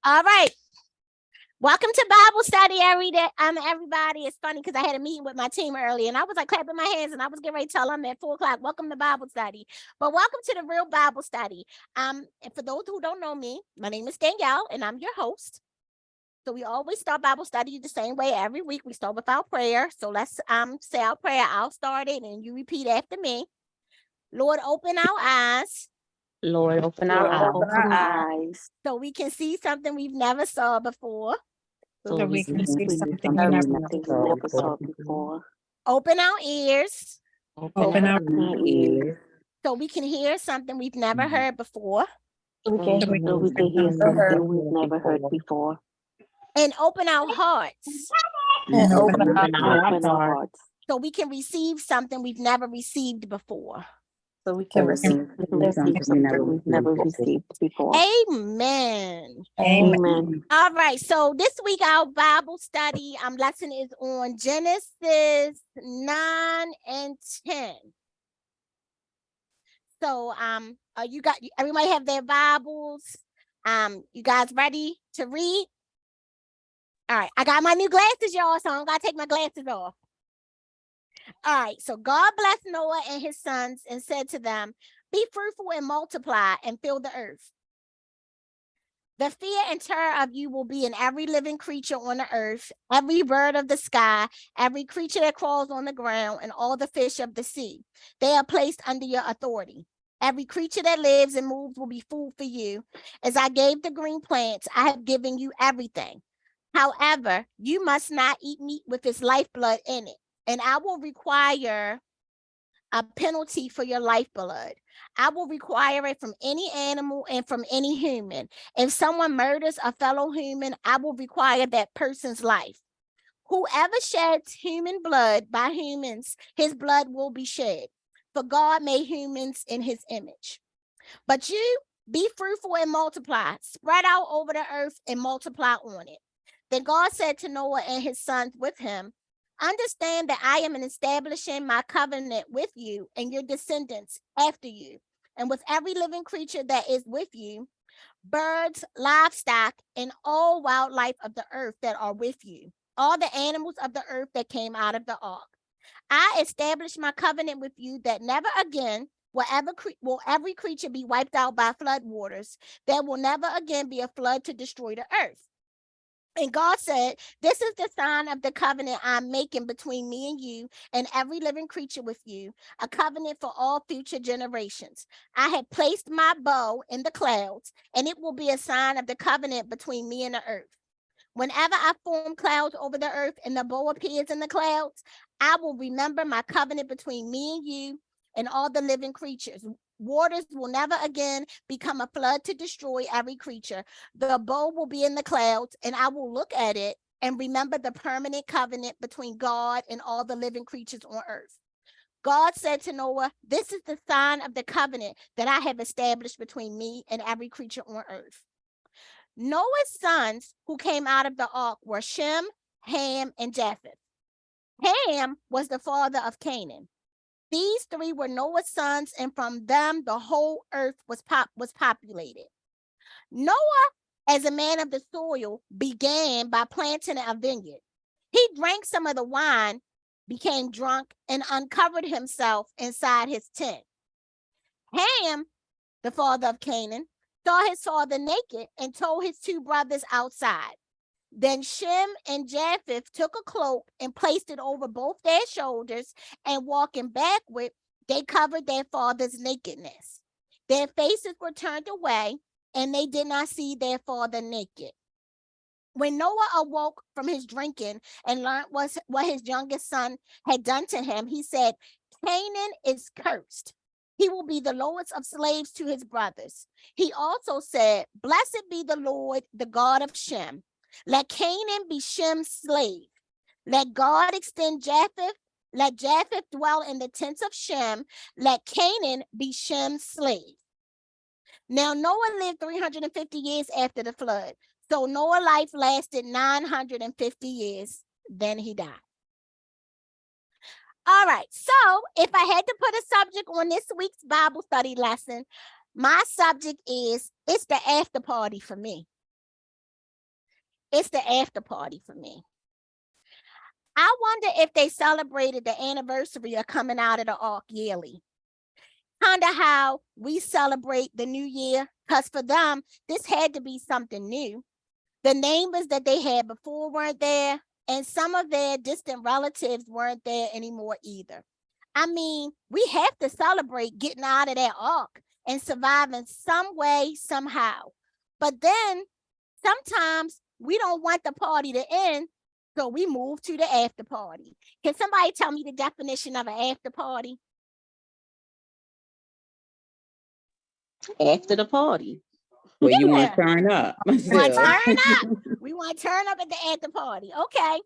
All right. Welcome to Bible study every day. Everybody. It's funny because I had a meeting with my team earlier and I was like clapping my hands and I was getting ready to tell them at 4 o'clock, welcome to Bible study. But welcome to the real Bible study. And for those who don't know me, my name is Danielle and I'm your host. So we always start Bible study the same way every week. We start with our prayer. So let's say our prayer. I'll start it and you repeat after me. Lord, open our eyes. Lord, open Lord, our open eyes our eyes So we can see something we've never saw before. so we can see something we something never we saw never saw before. before. Open our ears. Open our ears So we can hear something we've never heard before. So we can hear something we've never heard before. And open our hearts. and open our Open our hearts So we can receive something we've never received before. so we so can we receive can receive something we've never received before. Amen. Amen. All right. So this week our Bible study lesson is on Genesis 9 and 10. So everybody have their Bibles. You guys ready to read? All right. I got my new glasses, y'all, so I'm gonna take my glasses off. All right. So God blessed Noah and his sons and said to them, be fruitful and multiply and fill the earth. The fear and terror of you will be in every living creature on the earth, every bird of the sky, every creature that crawls on the ground, and all the fish of the sea. They are placed under your authority. Every creature that lives and moves will be food for you. As I gave the green plants, I have given you everything. However, you must not eat meat with its lifeblood in it, and I will require a penalty for your lifeblood. I will require it from any animal and from any human. If someone murders a fellow human, I will require that person's life. Whoever sheds human blood by humans, his blood will be shed. For God made humans in his image. But you be fruitful and multiply, spread out over the earth and multiply on it. Then God said to Noah and his sons with him, understand that I am establishing my covenant with you and your descendants after you, and with every living creature that is with you, birds, livestock, and all wildlife of the earth that are with you, all the animals of the earth that came out of the ark. I establish my covenant with you that never again will every creature be wiped out by flood waters. There will never again be a flood to destroy the earth. And God said, this is the sign of the covenant I'm making between me and you and every living creature with you, a covenant for all future generations. I have placed my bow in the clouds, and it will be a sign of the covenant between me and the earth. Whenever I form clouds over the earth and the bow appears in the clouds, I will remember my covenant between me and you and all the living creatures. Waters will never again become a flood to destroy every creature. The bow will be in the clouds, and I will look at it and remember the permanent covenant between God and all the living creatures on earth. God said to Noah, this is the sign of the covenant that I have established between me and every creature on earth. Noah's sons who came out of the ark were Shem, Ham, and Japheth. Ham was the father of Canaan. These three were Noah's sons, and from them the whole earth was populated. Noah, as a man of the soil, began by planting a vineyard. He drank some of the wine, became drunk, and uncovered himself inside his tent. Ham, the father of Canaan, saw his father naked and told his two brothers outside. Then Shem and Japheth took a cloak and placed it over both their shoulders, and walking backward, they covered their father's nakedness. Their faces were turned away, and they did not see their father naked. When Noah awoke from his drinking and learned what his youngest son had done to him, he said, Canaan is cursed. He will be the lowest of slaves to his brothers. He also said, blessed be the Lord, the God of Shem. Let Canaan be Shem's slave. Let God extend Japheth. Let Japheth dwell in the tents of Shem. Let Canaan be Shem's slave. Now, Noah lived 350 years after the flood. So Noah's life lasted 950 years. Then he died. All right. So if I had to put a subject on this week's Bible study lesson, my subject is, it's the after party for me. It's the after party for me. I wonder if they celebrated the anniversary of coming out of the ark yearly. Kind of how we celebrate the new year, because for them, this had to be something new. The neighbors that they had before weren't there, and some of their distant relatives weren't there anymore either. I mean, we have to celebrate getting out of that ark and surviving some way, somehow. But then sometimes we don't want the party to end, so we move to the after party. Can somebody tell me the definition of an after party? After the party, where you want Yeah. to turn up. We want to still. turn up. We want to turn up at the after party. Okay.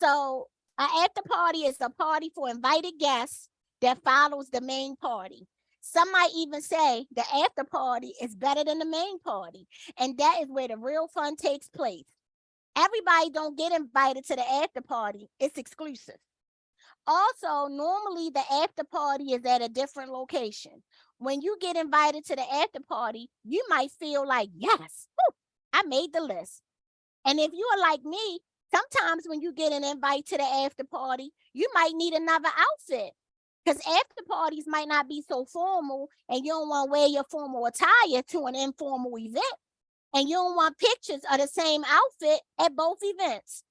So an after party is a party for invited guests that follows the main party. Some might even say the after party is better than the main party. And that is where the real fun takes place. Everybody don't get invited to the after party. It's exclusive. Also, normally the after party is at a different location. When you get invited to the after party, you might feel like, yes, whew, I made the list. And if you are like me, sometimes when you get an invite to the after party, you might need another outfit, because after parties might not be so formal and you don't want to wear your formal attire to an informal event. And you don't want pictures of the same outfit at both events.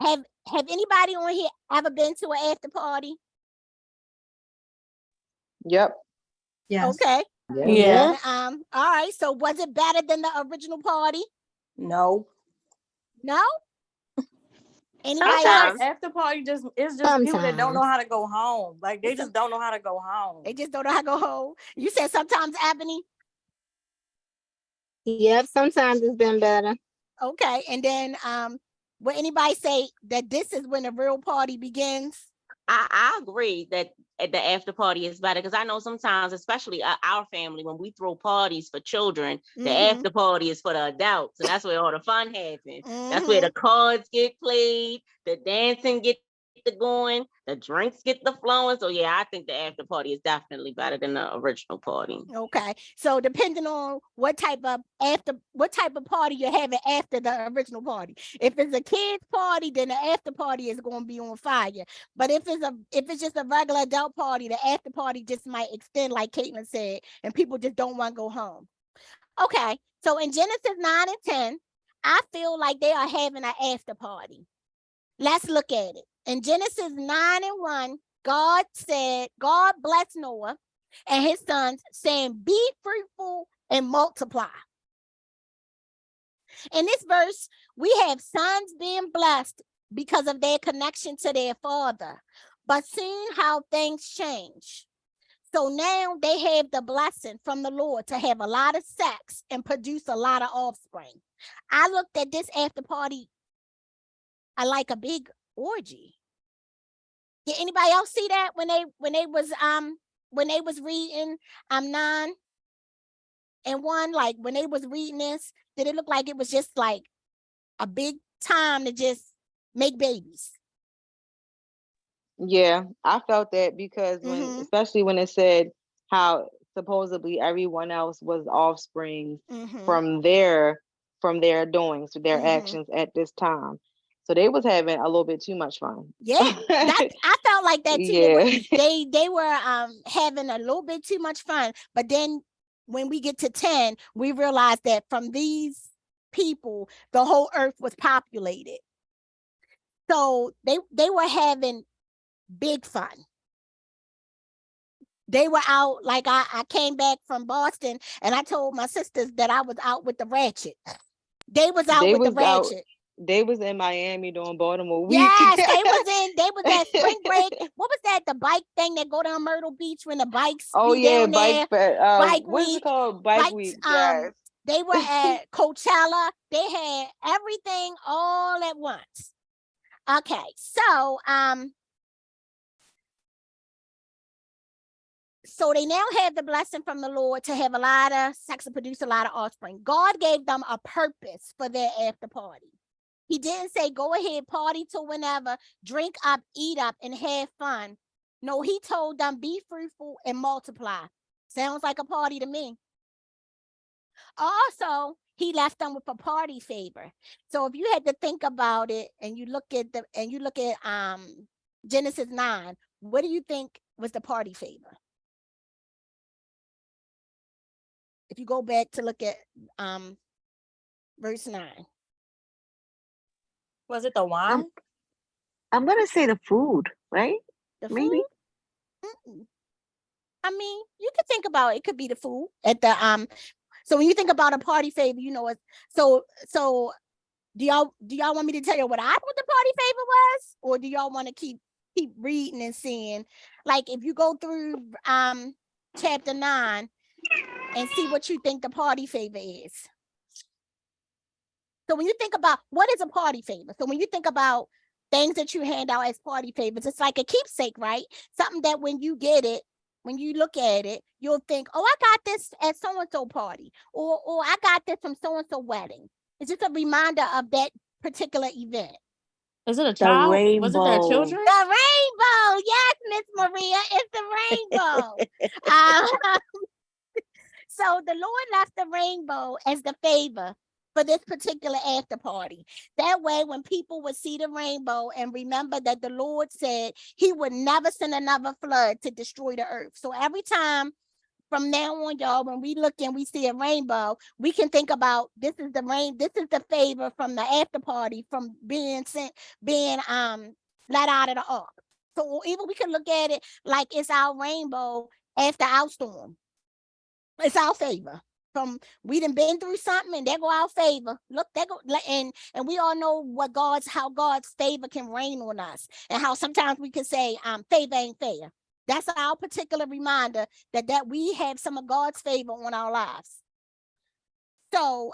Have anybody on here ever been to an after party? Yep. Yes. Okay. Yeah. All right. So was it better than the original party? No. No? Anybody Sometimes else? after party it's just people that don't know Sometimes. how to go home. Like they It's just don't know how to go home. They just don't know how to go home. You said sometimes, Ebony? Yep, sometimes it's been better. Okay. And then would anybody say that this is when the real party begins? I agree that at the after party is better, because I know sometimes, especially our family, when we throw parties for children, the after party is for the adults, and that's where all the fun happens. That's where the cards get played, the dancing get the going, the drinks get the flowing. So yeah, I think the after party is definitely better than the original party. Okay. So depending on what type of party you're having after the original party. If it's a kids party, then the after party is going to be on fire. But if it's just a regular adult party, the after party just might extend, like Caitlin said, and people just don't want to go home. Okay. So in Genesis 9 and 10, I feel like they are having an after party. Let's look at it. In Genesis 9 and 1, God blessed Noah and his sons, saying, be fruitful and multiply. In this verse, we have sons being blessed because of their connection to their father, but seeing how things change. So now they have the blessing from the Lord to have a lot of sex and produce a lot of offspring. I looked at this after party, I like a big orgy. Did anybody else see that when they was reading 9 and 1, like when they was reading this, did it look like it was just like a big time to just make babies? Yeah, I felt that because especially when it said how supposedly everyone else was offspring from their doings, their actions at this time. So they was having a little bit too much fun. Yeah, I felt like that too. Yeah. They were having a little bit too much fun. But then when we get to 10, we realized that from these people, the whole earth was populated. So they were having big fun. They were out, like I came back from Boston and I told my sisters that I was out with the ratchet. They was out with the ratchet. They was in Miami during Baltimore week. Yes, they was at spring break. What was that? The bike thing that go down Myrtle Beach when the bikes be down there? Bike what's week. it called? Bike week. Yes. They were at Coachella. They had everything all at once. Okay, so they now have the blessing from the Lord to have a lot of sex and produce a lot of offspring. God gave them a purpose for their after party. He didn't say, go ahead, party till whenever, drink up, eat up, and have fun. No, he told them, be fruitful and multiply. Sounds like a party to me. also he left them with a party favor. So if you had to think about it and you look at Genesis 9, what do you think was the party favor? If you go back to look at verse 9. Was it the wine? I'm gonna say the food, right? The Maybe. food? I mean, you could think about it could be the food at the so when you think about a party favor, you know it. So do y'all want me to tell you what the party favor was, or do y'all want to keep reading and seeing? Like if you go through chapter 9 and see what you think the party favor is. So when you think about what is a party favor, so when you think about things that you hand out as party favors, it's like a keepsake, right? Something that when you get it, when you look at it, you'll think, oh, I got this at so-and-so party, or I got this from so-and-so wedding. It's just a reminder of that particular event. Is it a child? Rainbow. Was it their children? The rainbow. Yes, Miss Maria, it's the rainbow. So the Lord left the rainbow as the favor for this particular after party. That way, when people would see the rainbow and remember that the Lord said he would never send another flood to destroy the earth. So every time from now on, y'all, when we look and we see a rainbow, we can think about this is the favor from the after party from being let out of the ark. So even we can look at it like it's our rainbow after our storm. It's our favor. From we done been through something and there go our favor. Look, there go, and we all know how God's favor can rain on us, and how sometimes we can say favor ain't fair. That's our particular reminder that we have some of God's favor on our lives. So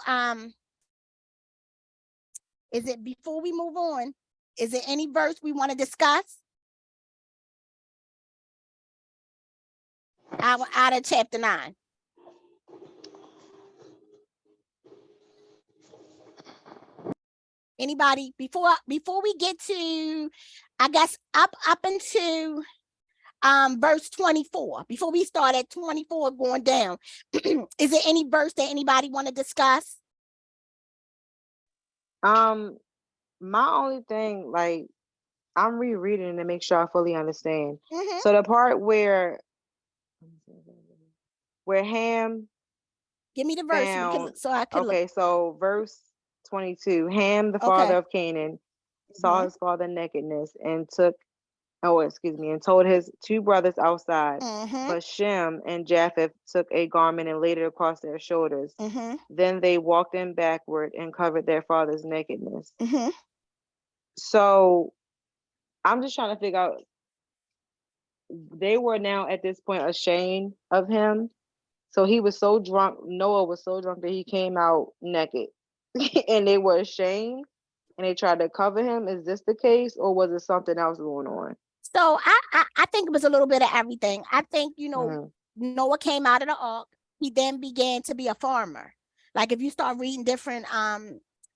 is it, before we move on, is there any verse we want to discuss out of chapter 9? Anybody before we get to, I guess up into verse 24, before we start at 24 going down, is there any verse that anybody want to discuss? My only thing, like, I'm rereading to make sure I fully understand. So the part where Ham, give me the verse so I can okay, look. so verse 22, Ham, the father of Canaan, saw his father nakedness and told his two brothers outside. But Shem and Japheth took a garment and laid it across their shoulders. Then they walked in backward and covered their father's nakedness. So I'm just trying to figure out, they were now at this point ashamed of him. So he was so drunk, Noah was so drunk that he came out naked. And they were ashamed and they tried to cover him. Is this the case, or was it something else going on? So I think it was a little bit of everything. I think, Noah came out of the ark. He then began to be a farmer. Like if you start reading different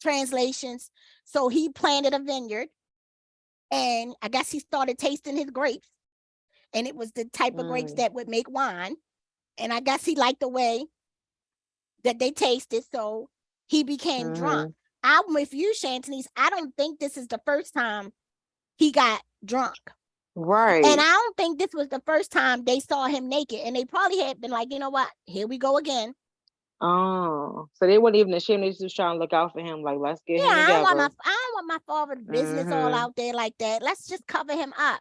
translations, so he planted a vineyard, and I guess he started tasting his grapes, and it was the type of grapes that would make wine. And I guess he liked the way that they tasted, so he became drunk. I'm with you, Shantanice. I don't think this is the first time he got drunk. Right. And I don't think this was the first time they saw him naked. And they probably had been like, you know what? Here we go again. Oh, so they weren't even ashamed. They just trying to look out for him. Like, let's get him together. I don't want my father's business all out there like that. Let's just cover him up.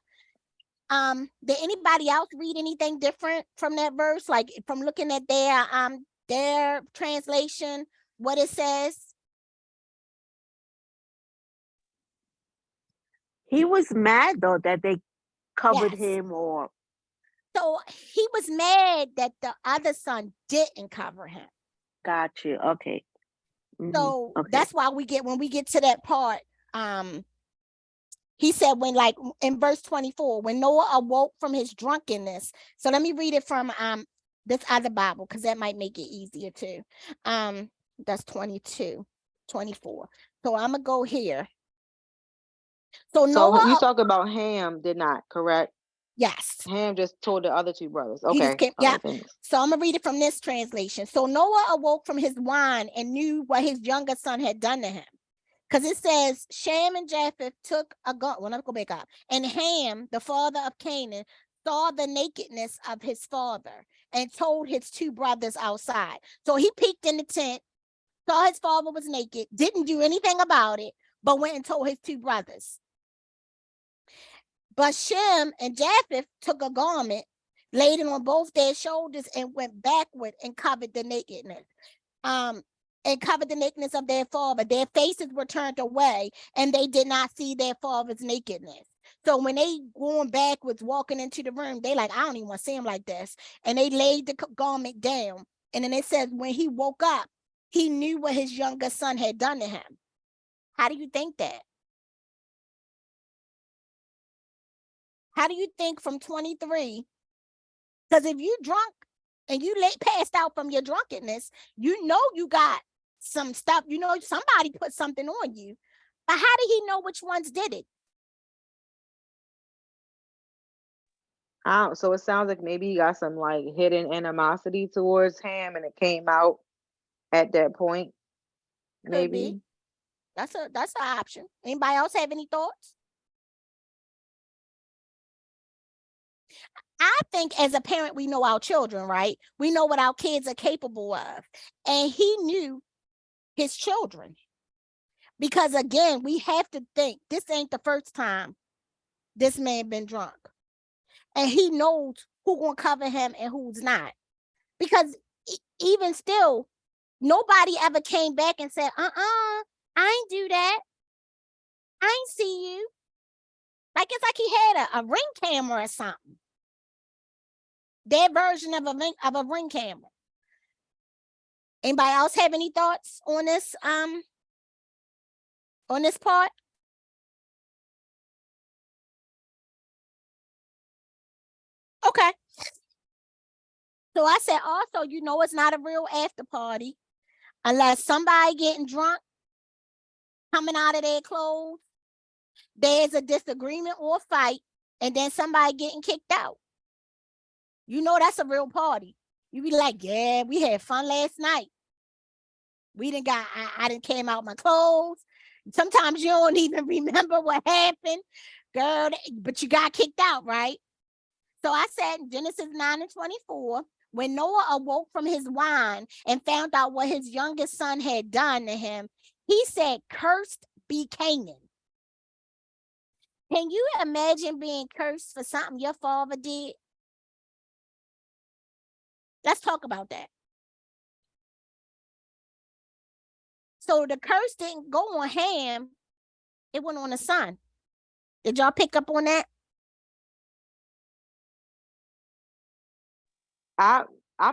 Did anybody else read anything different from that verse? Like from looking at their translation, what it says? He was mad though that they covered him, or so he was mad that the other son didn't cover him. Got you. Okay. So that's why when we get to that part, he said, when, like in verse 24, when Noah awoke from his drunkenness. So let me read it from this other Bible, because that might make it easier too. That's 22, 24. So I'm gonna go here. So Noah, you talk about Ham did not, correct? Yes. Ham just told the other two brothers. He just Okay. came, All yeah. right, thanks. So I'm gonna read it from this translation. So Noah awoke from his wine and knew what his younger son had done to him. Because it says Shem and Japheth took a gun. Well, let me go back up. And Ham, the father of Canaan, saw the nakedness of his father and told his two brothers outside. So he peeked in the tent, saw his father was naked, didn't do anything about it, but went and told his two brothers. But Shem and Japheth took a garment, laid it on both their shoulders, and went backward and covered the nakedness. And covered the nakedness of their father. Their faces were turned away, and they did not see their father's nakedness. So when they going backwards, walking into the room, they like, I don't even want to see him like this. And they laid the garment down. And then it says when he woke up, he knew what his younger son had done to him. How do you think that? How do you think from 23? Because if you drunk and you passed out from your drunkenness, you know you got some stuff, you know somebody put something on you. But how did he know which ones did it? So it sounds like maybe he got some like hidden animosity towards Ham, and it came out at that point. Could be. Maybe. That's an option. Anybody else have any thoughts? I think as a parent, we know our children, right? We know what our kids are capable of. And he knew his children. Because again, we have to think this ain't the first time this man been drunk. And he knows who gonna cover him and who's not. Because even still, nobody ever came back and said, I ain't do that. I ain't see you. Like it's like he had a ring camera or something. Their version of a ring camera. Anybody else have any thoughts on this part? Okay. So I said also, you know, it's not a real after party unless somebody getting drunk, coming out of their clothes, there's a disagreement or a fight, and then somebody getting kicked out. You know that's a real party. You be like, yeah, we had fun last night. We didn't I didn't came out my clothes. Sometimes you don't even remember what happened, girl, but you got kicked out, right? So I said in Genesis 9:24, when Noah awoke from his wine and found out what his youngest son had done to him, he said, cursed be Canaan. Can you imagine being cursed for something your father did? Let's talk about that. So the curse didn't go on Ham, it went on the son. Did y'all pick up on that? I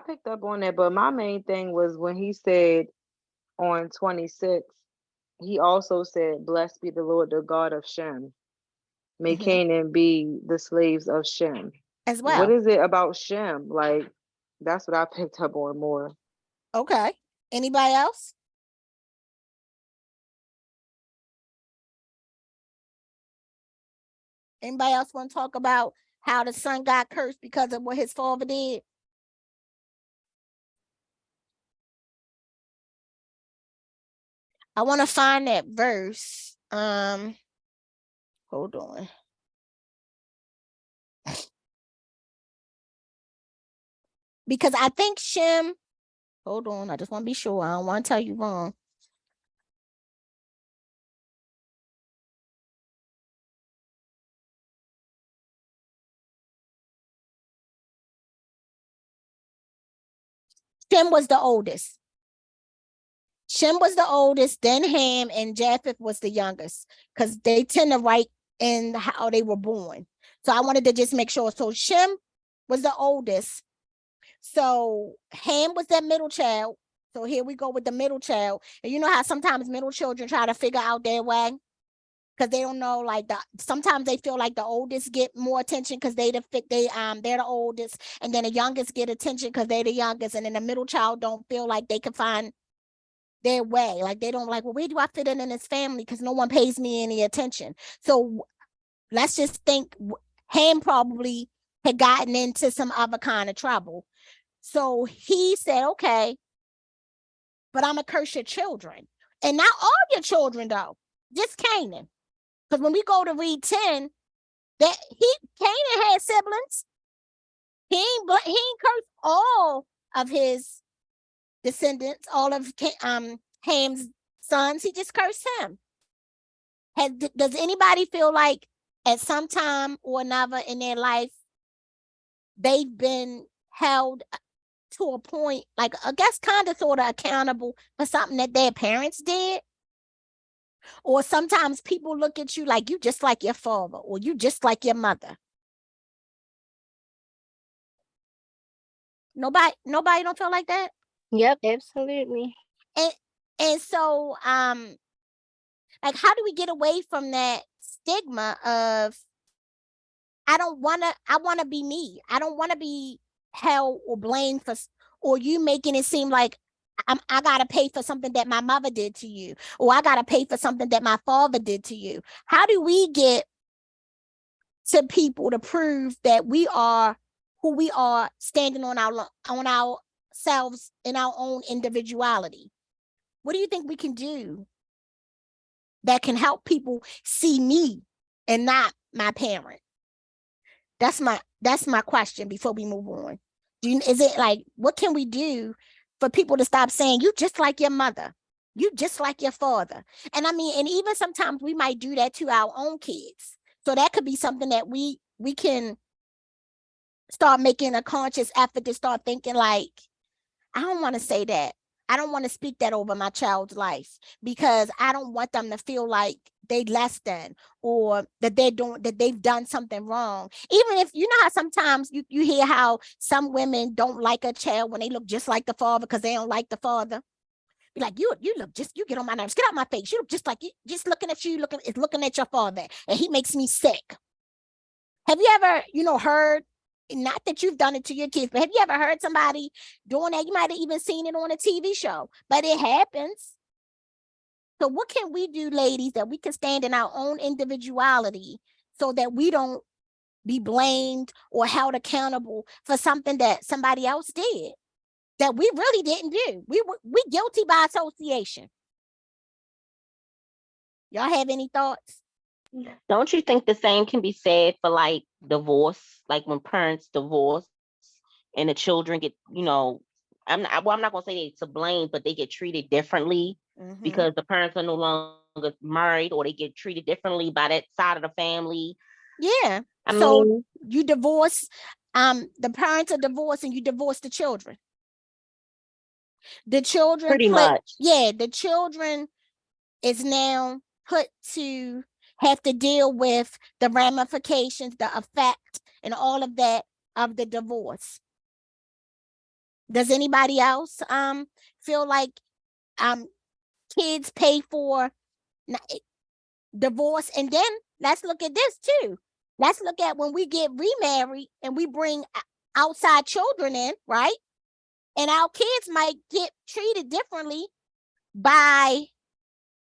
picked up on that, but my main thing was when he said on 26, he also said, blessed be the Lord, the God of Shem. May Canaan be the slaves of Shem. As well. What is it about Shem? Like, that's what I picked up on more. Okay. Anybody else? Anybody else want to talk about how the son got cursed because of what his father did? I want to find that verse. Hold on. Because I think Shem, hold on, I just want to be sure. I don't want to tell you wrong. Shem was the oldest. Shem was the oldest, then Ham, and Japheth was the youngest, because they tend to write in how they were born. So I wanted to just make sure. So Shem was the oldest. So Ham was that middle child. So here we go with the middle child. And you know how sometimes middle children try to figure out their way? Because they don't know, like sometimes they feel like the oldest get more attention because they're the oldest, and then the youngest get attention because they're the youngest, and then the middle child don't feel like they can find their way. Like they don't like, well, where do I fit in this family? Because no one pays me any attention. So let's just think Ham probably had gotten into some other kind of trouble. So he said, okay, but I'm going to curse your children. And not all your children, though, just Canaan. Because when we go to read 10, Canaan had siblings. He ain't cursed all of his descendants, all of Ham's sons. He just cursed him. Does anybody feel like at some time or another in their life, they've been held to a point, like I guess kind of sort of accountable for something that their parents did? Or sometimes people look at you like you just like your father or you just like your mother. Nobody don't feel like that? Yep, absolutely. And so like how do we get away from that stigma of I want to be me. I don't want to be held or blamed for, or you making it seem like I got to pay for something that my mother did to you, or I got to pay for something that my father did to you. How do we get to people to prove that we are who we are, standing on ourselves in our own individuality? What do you think we can do that can help people see me and not my parent? That's my question before we move on. Is it like, what can we do for people to stop saying, you just like your mother, you just like your father? And I mean, and even sometimes we might do that to our own kids. So that could be something that we can start making a conscious effort to start thinking like, I don't want to say that. I don't want to speak that over my child's life because I don't want them to feel like they less than, or that they've done something wrong. Even if you know how sometimes you hear how some women don't like a child when they look just like the father because they don't like the father. Be like, you get on my nerves. Get out my face. You look just like you, just looking at you, looking at your father, and he makes me sick. Have you ever, heard, not that you've done it to your kids, but have you ever heard somebody doing that? You might have even seen it on a TV show, but it happens. So what can we do, ladies, that we can stand in our own individuality so that we don't be blamed or held accountable for something that somebody else did that we really didn't do? We guilty by association. Y'all have any thoughts? Don't you think the same can be said for like divorce, like when parents divorce and the children get, I'm not gonna say they to blame, but they get treated differently because the parents are no longer married, or they get treated differently by that side of the family. Yeah. So you divorce, the parents are divorced and you divorce the children. The children pretty much. Yeah, the children is now put to have to deal with the ramifications, the effect, and all of that of the divorce. Does anybody else feel like kids pay for divorce? And then let's look at this too. Let's look at when we get remarried and we bring outside children in, right? And our kids might get treated differently by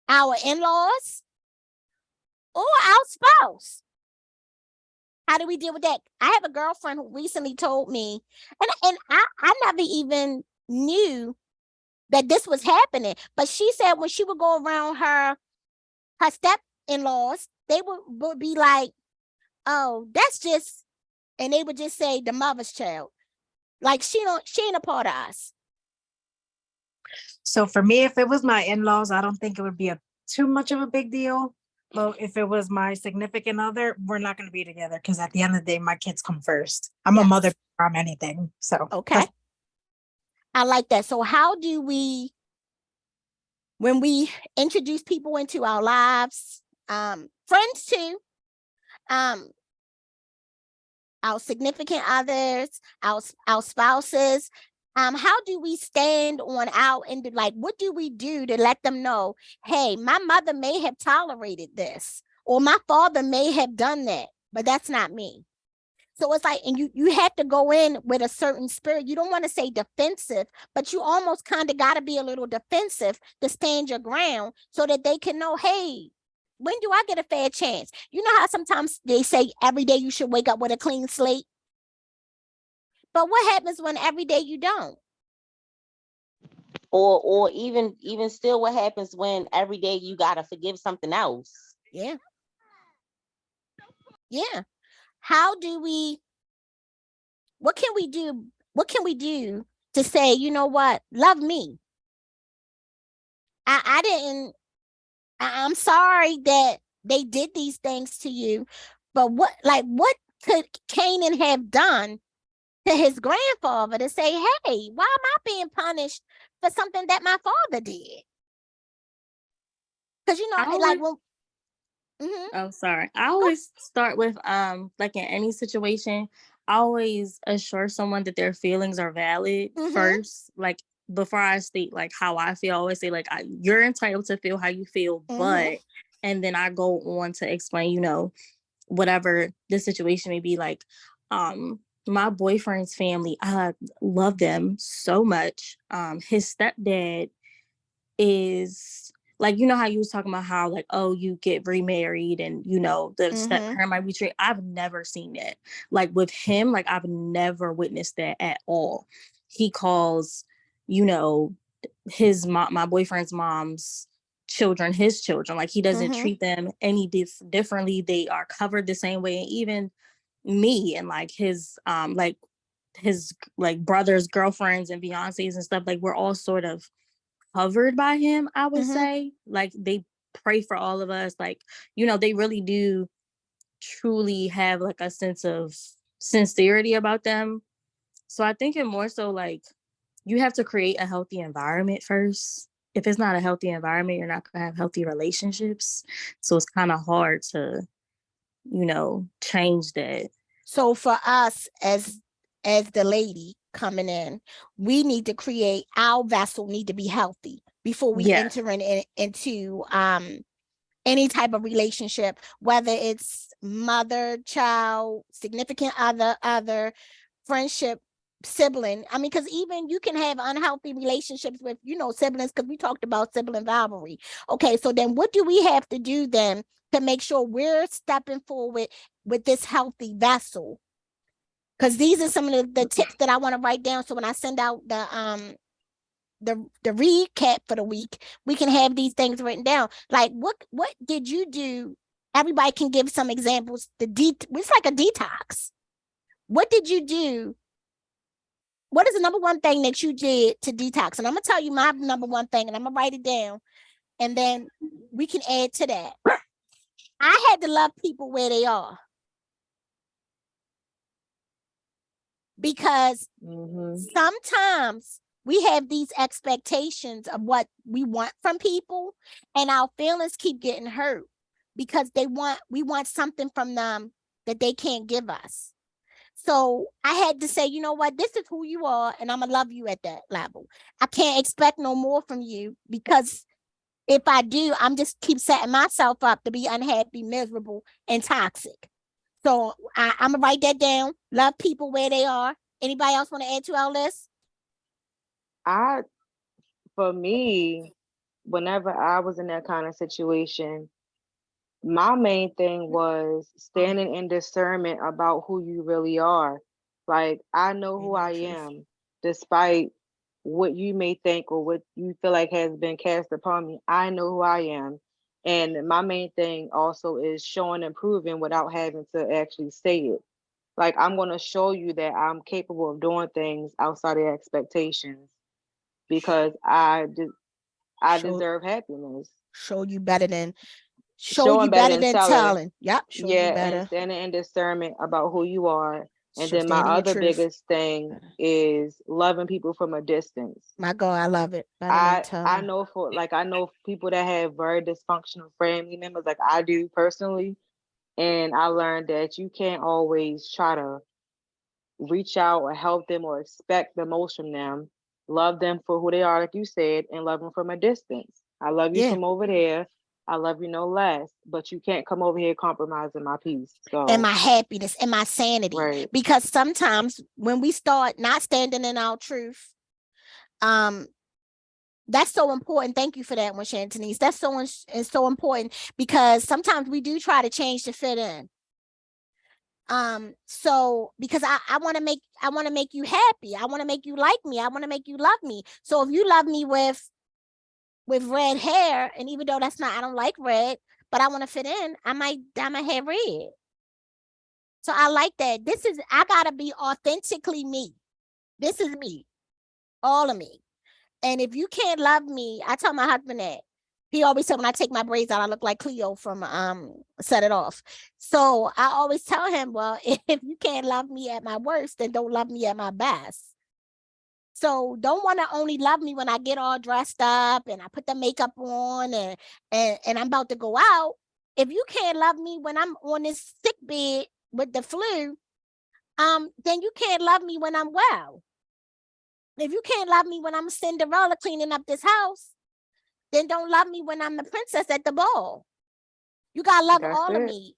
our in-laws or our spouse. How do we deal with that? I have a girlfriend who recently told me, and I never even knew that this was happening, but she said when she would go around her step-in-laws, they would be like, oh, that's just, and they would just say the mother's child. Like she ain't a part of us. So for me, if it was my in-laws, I don't think it would be too much of a big deal. But if it was my significant other, we're not going to be together because at the end of the day, my kids come first. I'm a mother from anything. So okay, I like that. So how do we, when we introduce people into our lives, friends too, our significant others, our spouses, how do we stand on our end? Like, what do we do to let them know, hey, my mother may have tolerated this, or my father may have done that, but that's not me. So it's like, and you have to go in with a certain spirit. You don't want to say defensive, but you almost kind of got to be a little defensive to stand your ground so that they can know, hey, When do I get a fair chance? You know how sometimes they say every day you should wake up with a clean slate? But what happens when every day you don't? Or even still, what happens when every day you gotta forgive something else? Yeah. What can we do? What can we do to say, you know what? Love me. I'm sorry that they did these things to you, but what could Canaan have done to his grandfather to say, hey, why am I being punished for something that my father did? Because Oh, sorry. I always start with like in any situation, I always assure someone that their feelings are valid first. Like before I state like how I feel, I always say like you're entitled to feel how you feel, but and then I go on to explain, you know, whatever the situation may be. Like my boyfriend's family, I love them so much. His stepdad is like, you know how you was talking about how like, oh, you get remarried and you know the step parent might be treated. I've never seen that. Like with him, like I've never witnessed that at all. He calls, you know, his mom, my boyfriend's mom's children, his children. Like he doesn't treat them any differently. They are covered the same way. And even me and like his brothers, girlfriends, and fiancés and stuff, like we're all sort of covered by him, I would say. Like they pray for all of us. Like, you know, they really do truly have like a sense of sincerity about them. So I think it more so like you have to create a healthy environment first. If it's not a healthy environment, you're not gonna have healthy relationships. So it's kind of hard to, you know, change that. So for us as the lady coming in, we need to create our vessel need to be healthy before we enter into any type of relationship, whether it's mother, child, significant other, friendship, sibling. I mean, because even you can have unhealthy relationships with, you know, siblings, because we talked about sibling rivalry. Okay, so then what do we have to do then to make sure we're stepping forward with this healthy vessel? Because these are some of the tips that I want to write down. So when I send out the recap for the week, we can have these things written down. Like what did you do? Everybody can give some examples. It's like a detox. What did you do? What is the number one thing that you did to detox? And I'm gonna tell you my number one thing, and I'm gonna write it down, and then we can add to that. I had to love people where they are. Because sometimes we have these expectations of what we want from people, and our feelings keep getting hurt because we want something from them that they can't give us. So I had to say, you know what, this is who you are, and I'm gonna love you at that level. I can't expect no more from you, because if I do, I'm just keep setting myself up to be unhappy, miserable, and toxic. So I'm gonna write that down. Love people where they are. Anybody else want to add to our list? For me, whenever I was in that kind of situation, my main thing was standing in discernment about who you really are. Like, I know who I am, despite what you may think or what you feel like has been cast upon me. I know who I am. And my main thing also is showing and proving without having to actually say it. Like, I'm going to show you that I'm capable of doing things outside of expectations, because I deserve happiness. Show you better than Showing better than telling. telling. Yep. Show you better. And standing in discernment about who you are. And then my Standing your other truth. biggest thing is loving people from a distance. My God, I love it. I know people that have very dysfunctional family members, like I do personally. And I learned that you can't always try to reach out or help them or expect the most from them. Love them for who they are, like you said, and love them from a distance. I love you from over there. I love you no less, but you can't come over here compromising my peace. So, and my happiness and my sanity. Right. Because sometimes when we start not standing in our truth, That's so important. Thank you for that one, Shantanice. That's so important, because sometimes we do try to change to fit in. So because I want to make you happy. I want to make you like me. I want to make you love me. So if you love me with red hair, and even though I don't like red, but I want to fit in, I might dye my hair red. So I like that. I gotta be authentically me. This is me, all of me. And if you can't love me, I tell my husband that. He always said when I take my braids out, I look like Cleo from Set It Off. So I always tell him, well, if you can't love me at my worst, then don't love me at my best. So don't want to only love me when I get all dressed up and I put the makeup on and I'm about to go out. If you can't love me when I'm on this sick bed with the flu, then you can't love me when I'm well. If you can't love me when I'm Cinderella cleaning up this house, then don't love me when I'm the princess at the ball. You gotta love all of me,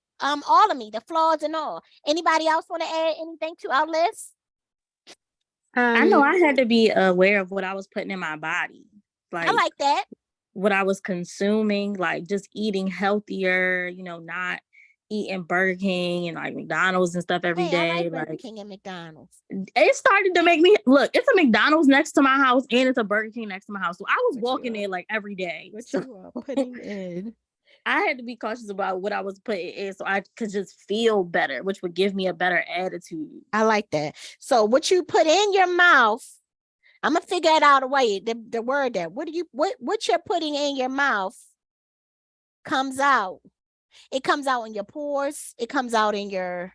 the flaws and all. Anybody else want to add anything to our list? I know I had to be aware of what I was putting in my body. I like that. What I was consuming, like just eating healthier, not eating Burger King and like McDonald's and stuff every day. I like Burger King and McDonald's. It started to make me look. It's a McDonald's next to my house and it's a Burger King next to my house. So I was walking there like every day. What you are putting in? I had to be cautious about what I was putting in so I could just feel better, which would give me a better attitude. I like that. So what you put in your mouth, I'm gonna figure it out a way. The word that what you're putting in your mouth comes out. It comes out in your pores. It comes out in your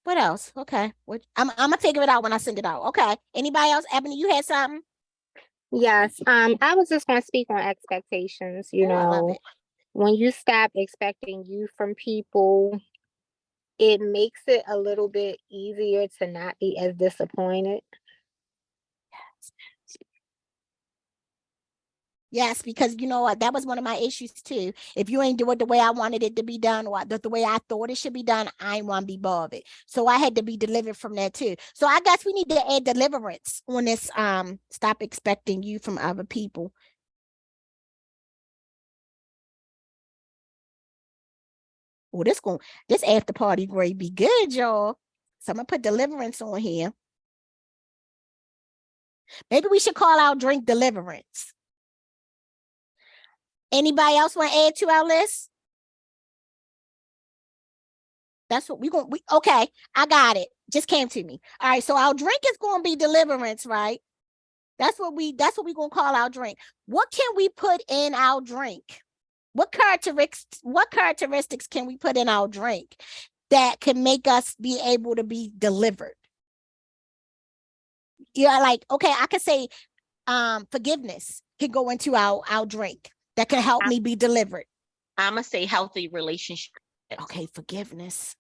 what else? Okay. I'm gonna figure it out when I send it out. Okay. Anybody else? Ebony, you had something? Yes. I was just gonna speak on expectations, I love it. When you stop expecting you from people, it makes it a little bit easier to not be as disappointed. Yes, because you know what? That was one of my issues too. If you ain't do it the way I wanted it to be done, or the way I thought it should be done, I ain't want to be bothered. So I had to be delivered from that too. So I guess we need to add deliverance on this. Stop expecting you from other people. Oh, this after party grade be good, y'all. So I'm gonna put deliverance on here. Maybe we should call our drink deliverance. Anybody else want to add to our list? That's what okay, I got it. Just came to me. All right, so our drink is going to be deliverance, right? That's what we're going to call our drink. What can we put in our drink? What characteristics can we put in our drink that can make us be able to be delivered? Yeah, like, okay, I could say forgiveness can go into our drink that can help me be delivered. I'm going to say healthy relationship. Okay, forgiveness.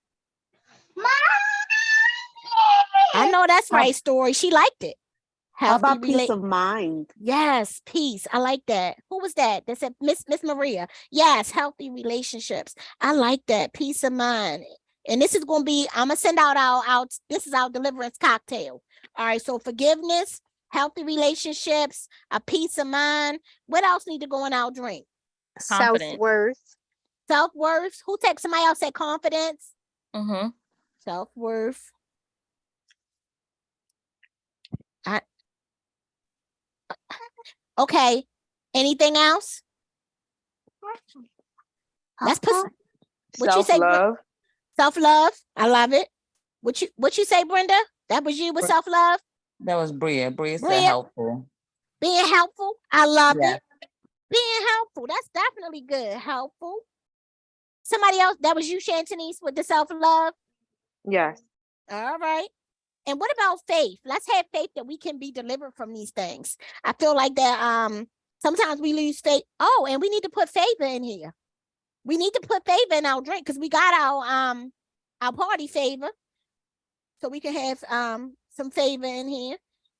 I know that's right, Story. She liked it. How about peace of mind? Yes, peace. I like that. Who was that? That said Miss Maria. Yes, healthy relationships. I like that. Peace of mind. And this is going to be, I'm going to send out this is our deliverance cocktail. All right, so forgiveness, healthy relationships, a peace of mind. What else need to go in our drink? Self-worth. Self-worth. Somebody else said confidence? Mm-hmm. Self-worth. Okay. Anything else? Let's put self-love. Self-love. I love it. What you say, Brenda? That was you with self-love? That was Bria. Bria said helpful. Being helpful. I love it. Being helpful. That's definitely good. Helpful. Somebody else, that was you, Shantanice, with the self-love? Yes. All right. And what about faith? Let's have faith that we can be delivered from these things. I feel like that sometimes we lose faith. Oh, and we need to put favor in here. We need to put favor in our drink because we got our party favor. So we can have some favor in here.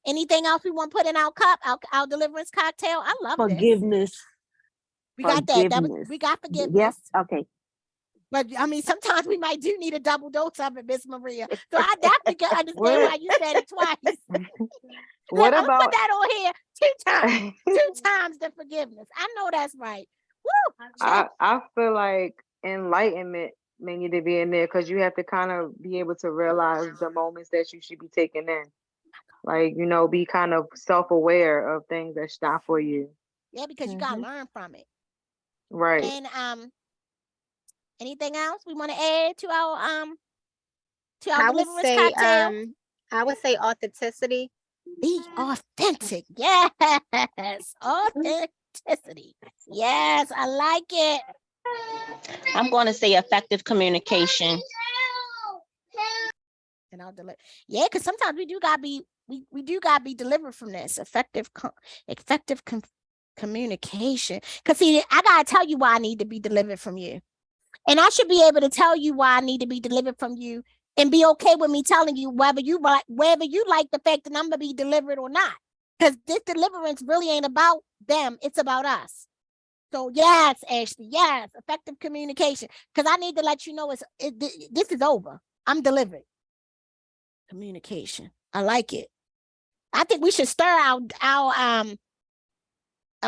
Anything else we want to put in our cup, our deliverance cocktail? I love forgiveness. This. We got that. We got forgiveness. Yes. Okay. But I mean, sometimes we might do need a double dose of it, Miss Maria. So I definitely can understand why you said it twice. What I'm about put that on here? Two times the forgiveness. I know that's right. Woo! I feel like enlightenment may need to be in there because you have to kind of be able to realize the moments that you should be taking in. Like, be kind of self-aware of things that's not for you. Yeah, because you gotta learn from it. Right. And anything else we want to add to our deliverance cocktail? I would say authenticity. Be authentic. Yes. Authenticity. Yes, I like it. I'm going to say effective communication. And I'll deliver. Yeah, because sometimes we do gotta be delivered from this effective communication. Because see, I gotta tell you why I need to be delivered from you, and I should be able to tell you why I need to be delivered from you, and be okay with me telling you whether you like the fact that I'm gonna be delivered or not. Because this deliverance really ain't about them; it's about us. So yes, Ashley, yes, effective communication. Because I need to let you know this is over. I'm delivered. Communication. I like it. I think we should stir our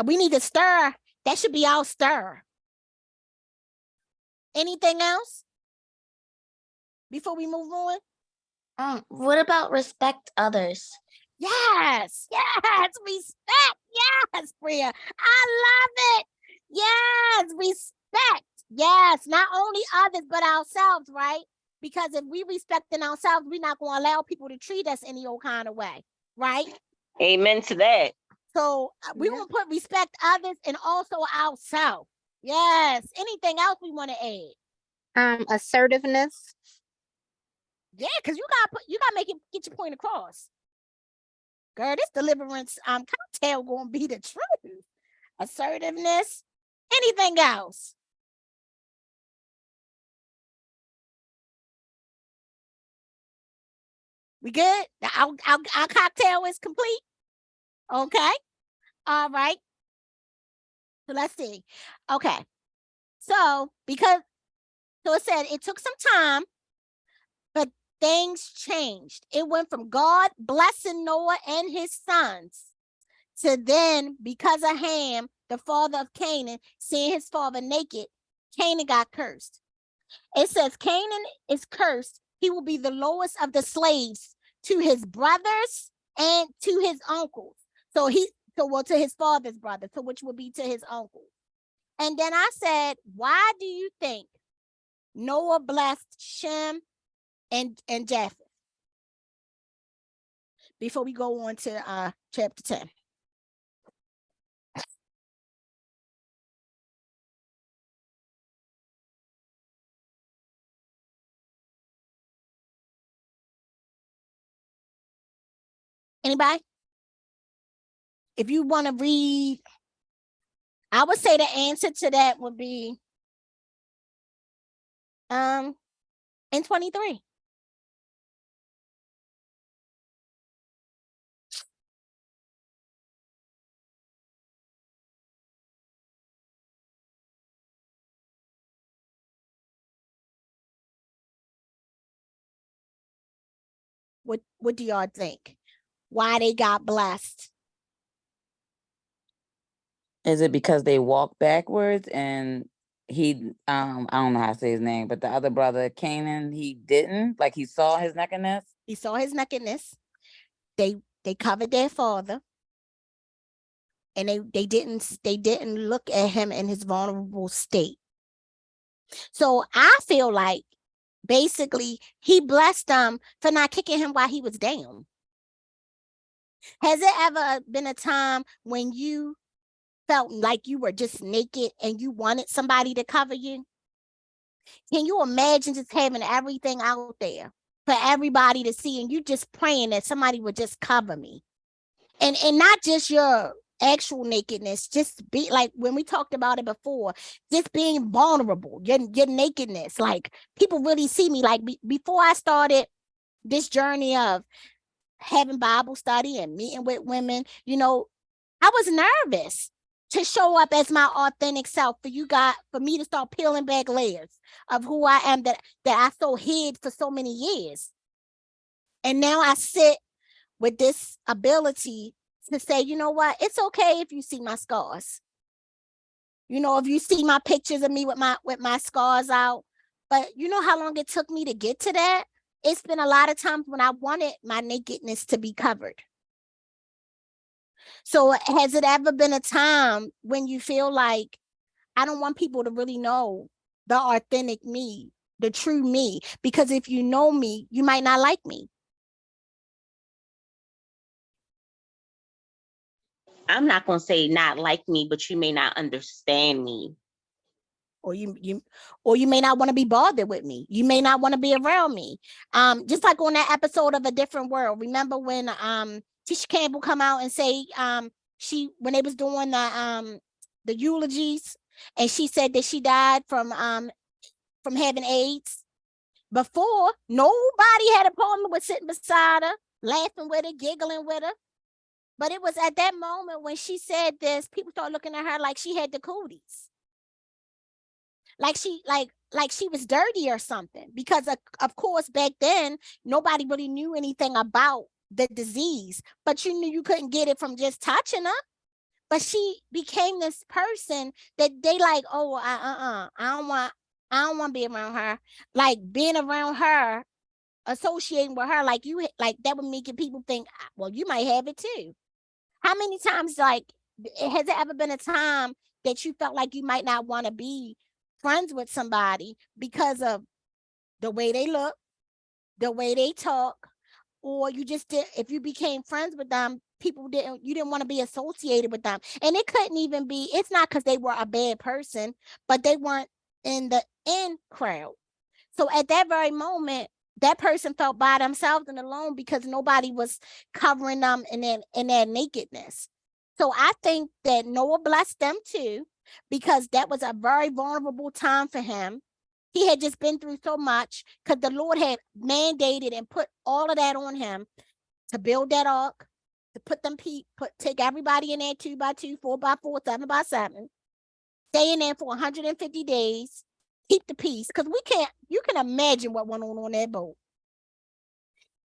we need to stir. That should be our stir. Anything else before we move on? What about respect others? Yes, respect. Yes, Priya. I love it. Yes, respect. Yes, not only others but ourselves, right? Because if we respecting ourselves, we're not going to allow people to treat us any old kind of way, right? Amen to that. So we're going to put respect others and also ourselves. Yes. Anything else we want to add? Assertiveness. Yeah, because you gotta make it, get your point across. Girl, this deliverance cocktail gonna be the truth. Assertiveness. Anything else? We good? Our cocktail is complete. Okay. All right. So let's see. Okay. So it said it took some time, but things changed. It went from God blessing Noah and his sons to then, because of Ham, the father of Canaan, seeing his father naked, Canaan got cursed. It says Canaan is cursed. He will be the lowest of the slaves to his brothers and to his uncles. To his father's brother, which would be to his uncle. And then I said, why do you think Noah blessed Shem and Japheth? Before we go on to chapter 10. Anybody? If you want to read, I would say the answer to that would be in 23. What do y'all think? Why they got blessed? Is it because they walked backwards and he I don't know how to say his name, but the other brother, Canaan, he didn't? Like he saw his nakedness? He saw his nakedness. They covered their father. And they didn't look at him in his vulnerable state. So I feel like basically he blessed them for not kicking him while he was down. Has it ever been a time when you felt like you were just naked and you wanted somebody to cover you? Can you imagine just having everything out there for everybody to see and you just praying that somebody would just cover me? And not just your actual nakedness, just be like when we talked about it before, just being vulnerable, your nakedness. Like people really see me. Like before I started this journey of having Bible study and meeting with women, I was nervous to show up as my authentic self for me to start peeling back layers of who I am that I so hid for so many years. And now I sit with this ability to say, you know what, it's okay if you see my scars. You know, if you see my pictures of me with my scars out, but you know how long it took me to get to that? It's been a lot of times when I wanted my nakedness to be covered. So has it ever been a time when you feel like, I don't want people to really know the authentic me, the true me, because if you know me, you might not like me. I'm not going to say not like me, but you may not understand me. Or you may not want to be bothered with me. You may not want to be around me. Just like on that episode of A Different World. Remember when Tisha Campbell come out and say when they was doing the eulogies, and she said that she died from having AIDS. Before, nobody had a problem with sitting beside her, laughing with her, giggling with her. But it was at that moment when she said this, people started looking at her like she had the cooties. Like she was dirty or something, because of course back then nobody really knew anything about the disease, but you knew you couldn't get it from just touching her. But she became this person that they like, oh, I don't want to be around her. Like being around her, associating with her, like that would make people think, well, you might have it too. How many times, like, has it ever been a time that you felt like you might not want to be friends with somebody because of the way they look, the way they talk, or you just did, if you became friends with them, you didn't want to be associated with them. And it couldn't even be, it's not because they were a bad person, but they weren't in the in crowd. So at that very moment, that person felt by themselves and alone because nobody was covering them in their nakedness. So I think that Noah blessed them too, because that was a very vulnerable time for him. He had just been through so much because the Lord had mandated and put all of that on him to build that ark, to take everybody in there 2x2, 4x4, 7x7, stay in there for 150 days, keep the peace. Because you can imagine what went on that boat.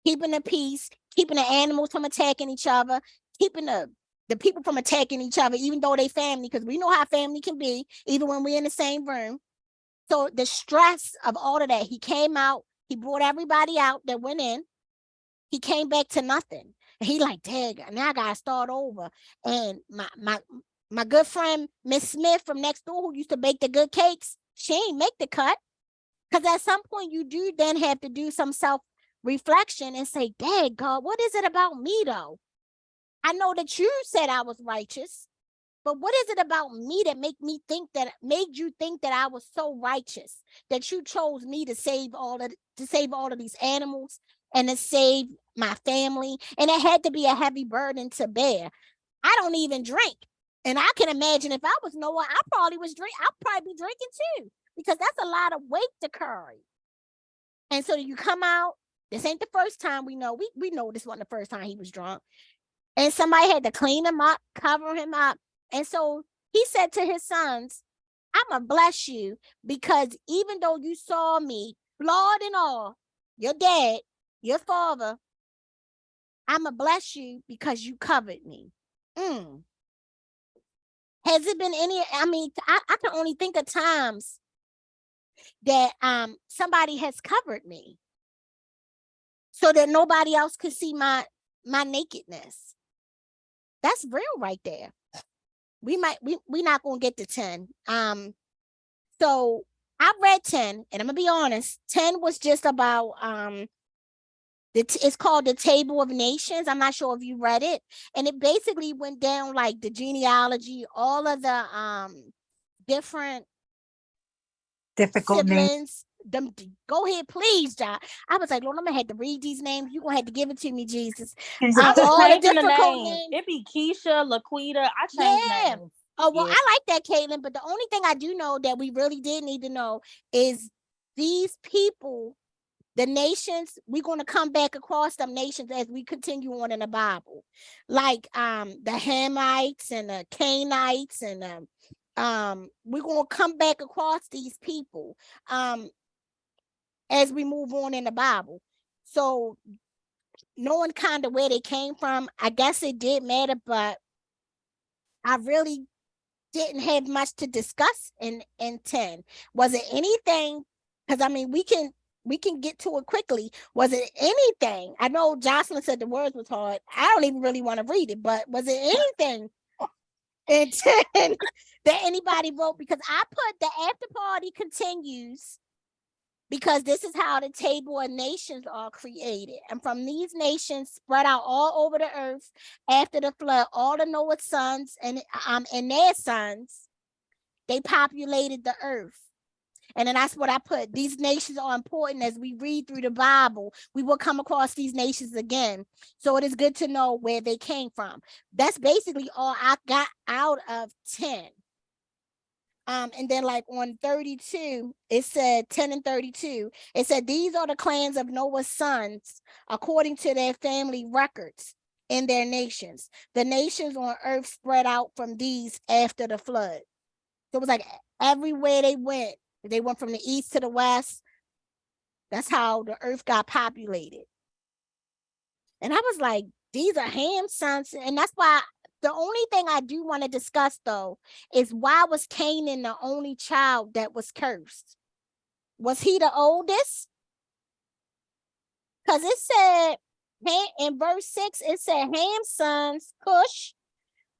Keeping the peace, keeping the animals from attacking each other, keeping the people from attacking each other, even though they family, because we know how family can be, even when we're in the same room. So the stress of all of that, he came out, he brought everybody out that went in. He came back to nothing. And he like, dang, now I gotta start over. And my good friend, Miss Smith from next door, who used to bake the good cakes, she ain't make the cut. Because at some point you do then have to do some self-reflection and say, dang, God, what is it about me though? I know that you said I was righteous, but what is it about me that made you think that I was so righteous that you chose me to save all of these animals and to save my family? And it had to be a heavy burden to bear. I don't even drink. And I can imagine if I was Noah, I'd probably be drinking too, because that's a lot of weight to carry. And so you come out, this ain't the first time we know this wasn't the first time he was drunk. And somebody had to clean him up, cover him up. And so he said to his sons, I'm going to bless you because even though you saw me flawed and all, your dad, your father, I'm going to bless you because you covered me. Has it been I can only think of times that somebody has covered me so that nobody else could see my nakedness. That's real right there. We're not gonna get to 10. So I read 10, and I'm gonna be honest. 10 was just about it's called The Table of Nations. I'm not sure if you read it, and it basically went down like the genealogy, all of the different difficult siblings. Go ahead, please, John. I was like, Lord, I'm gonna have to read these names. You're gonna have to give it to me, Jesus. I'm just All the changing the difficult names. names. It be Keisha, Laquita. I changed names. Oh, well, I like that, Caitlin. But the only thing I do know that we really did need to know is these people, the nations, we're going to come back across them nations as we continue on in the Bible. Like the Hamites and the Canaanites and we're going to come back across these people as we move on in the Bible. So knowing kind of where they came from, I guess it did matter, but I really didn't have much to discuss in 10. Was it anything? Because I mean, we can get to it quickly. Was it anything? I know Jocelyn said the words was hard. I don't even really want to read it, but was it anything in 10 that anybody wrote? Because I put the after party continues, because this is how the table of nations are created. And from these nations spread out all over the earth after the flood, all of Noah's sons and their sons, they populated the earth. And then that's what I put. These nations are important. As we read through the Bible, we will come across these nations again. So it is good to know where they came from. That's basically all I got out of 10. And then like on 32, it said 10 and 32, it said, these are the clans of Noah's sons according to their family records in their nations. The nations on earth spread out from these after the flood. So it was like everywhere they went from the east to the west. That's how the earth got populated. And I was like, these are Ham's sons. And that's why the only thing I do want to discuss, though, is why was Canaan the only child that was cursed? Was he the oldest? Because it said, in verse 6, it said Ham's sons, Cush,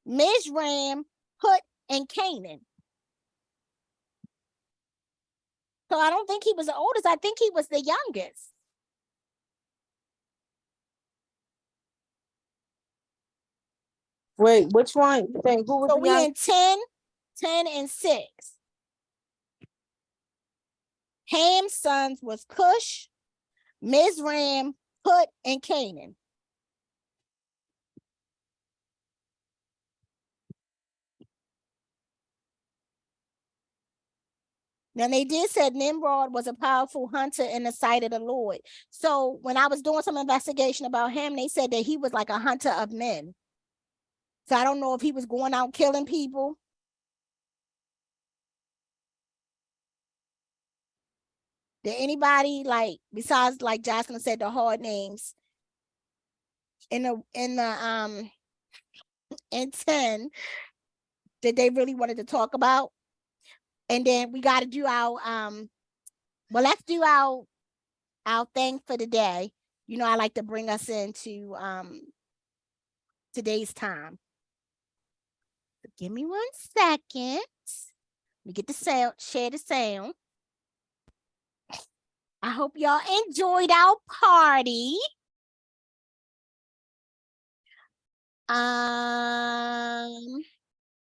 Mizraim, Put, and Canaan. So I don't think he was the oldest. I think he was the youngest. Wait, which one? You think who was So the we young? in 10 and 6. Ham's sons was Cush, Mizraim, Put, and Canaan. Now they did say Nimrod was a powerful hunter in the sight of the Lord. So when I was doing some investigation about him, they said that he was like a hunter of men. So I don't know if he was going out killing people. Did anybody, like, besides like Jocelyn said, the hard names in 10 that they really wanted to talk about? And then we got to do our well, let's do our thing for the day. You know, I like to bring us into today's time. So give me 1 second. We get the sound, share the sound. I hope y'all enjoyed our party.